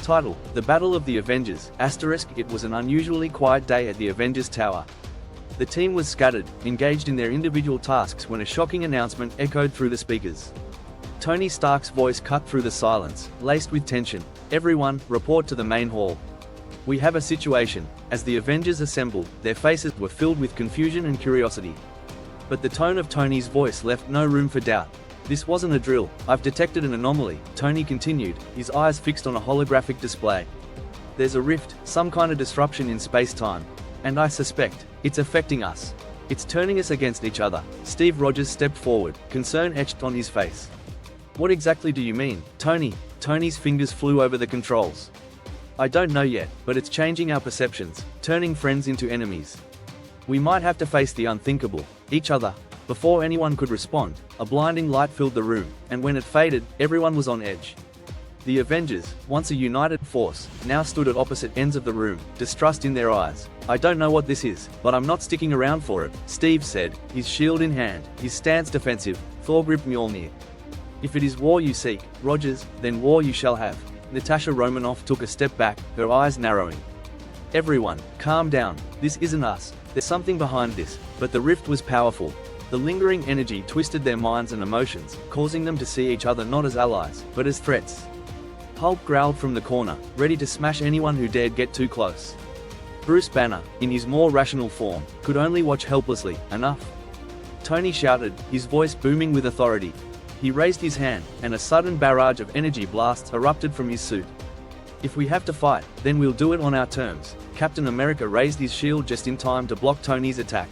Title: The Battle of the Avengers. It was an unusually quiet day at the Avengers Tower. The team was scattered, engaged in their individual tasks when a shocking announcement echoed through the speakers. Tony Stark's voice cut through the silence, laced with tension. "Everyone, report to the main hall. We have a situation." As the Avengers assembled, their faces were filled with confusion and curiosity. But the tone of Tony's voice left no room for doubt. "This wasn't a drill. I've detected an anomaly," Tony continued, his eyes fixed on a holographic display. "There's a rift, some kind of disruption in space-time. And I suspect it's affecting us. It's turning us against each other." Steve Rogers stepped forward, concern etched on his face. "What exactly do you mean, Tony?" Tony's fingers flew over the controls. "I don't know yet, but it's changing our perceptions, turning friends into enemies. We might have to face the unthinkable, each other." Before anyone could respond, a blinding light filled the room, and when it faded, everyone was on edge. The Avengers, once a united force, now stood at opposite ends of the room, distrust in their eyes. "I don't know what this is, but I'm not sticking around for it," Steve said, his shield in hand, his stance defensive. Thor gripped Mjolnir. "If it is war you seek, Rogers, then war you shall have." Natasha Romanoff took a step back, her eyes narrowing. "Everyone, calm down. This isn't us. There's something behind this." But the rift was powerful. The lingering energy twisted their minds and emotions, causing them to see each other not as allies, but as threats. Hulk growled from the corner, ready to smash anyone who dared get too close. Bruce Banner, in his more rational form, could only watch helplessly. "Enough!" Tony shouted, his voice booming with authority. He raised his hand, and a sudden barrage of energy blasts erupted from his suit. "If we have to fight, then we'll do it on our terms." Captain America raised his shield just in time to block Tony's attack.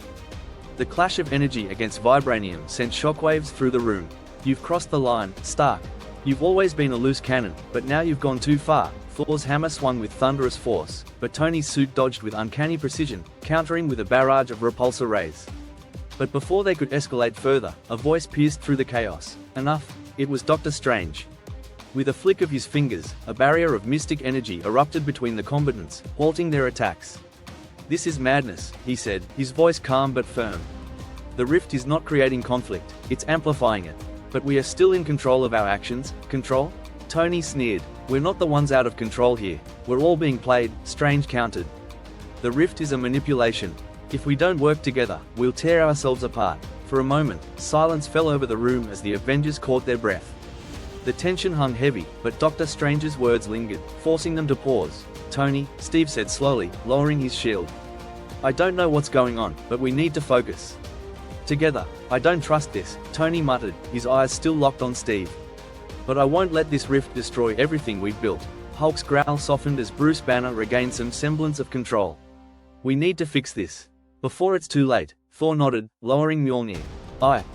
The clash of energy against vibranium sent shockwaves through the room. "You've crossed the line, Stark. You've always been a loose cannon, but now you've gone too far." Thor's hammer swung with thunderous force, but Tony's suit dodged with uncanny precision, countering with a barrage of repulsor rays. But before they could escalate further, a voice pierced through the chaos. "Enough!" It was Dr. Strange. With a flick of his fingers, a barrier of mystic energy erupted between the combatants, halting their attacks. "This is madness," he said, his voice calm but firm. "The rift is not creating conflict, it's amplifying it. But we are still in control of our actions." "Control?" Tony sneered. "We're not the ones out of control here. We're all being played," Strange countered. "The rift is a manipulation. If we don't work together, we'll tear ourselves apart." For a moment, silence fell over the room as the Avengers caught their breath. The tension hung heavy, but Dr. Strange's words lingered, forcing them to pause. "Tony," Steve said slowly, lowering his shield. "I don't know what's going on, but we need to focus together." "I don't trust this," Tony muttered, his eyes still locked on Steve. "But I won't let this rift destroy everything we've built." Hulk's growl softened as Bruce Banner regained some semblance of control. "We need to fix this before it's too late." Thor nodded, lowering Mjolnir.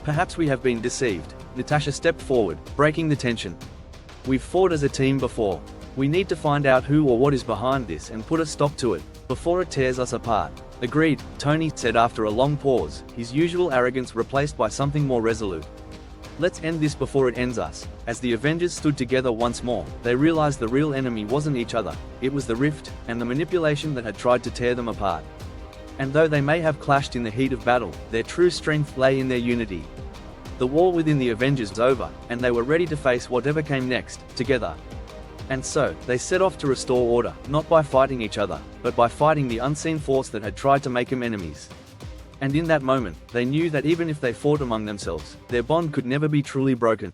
Perhaps we have been deceived." Natasha stepped forward, breaking the tension. "We've fought as a team before. We need to find out who or what is behind this and put a stop to it, before it tears us apart." "Agreed," Tony said after a long pause, his usual arrogance replaced by something more resolute. "Let's end this before it ends us." As the Avengers stood together once more, they realized the real enemy wasn't each other, it was the rift, and the manipulation that had tried to tear them apart. And though they may have clashed in the heat of battle, their true strength lay in their unity. The war within the Avengers was over, and they were ready to face whatever came next, together. And so, they set off to restore order, not by fighting each other, but by fighting the unseen force that had tried to make them enemies. And in that moment, they knew that even if they fought among themselves, their bond could never be truly broken.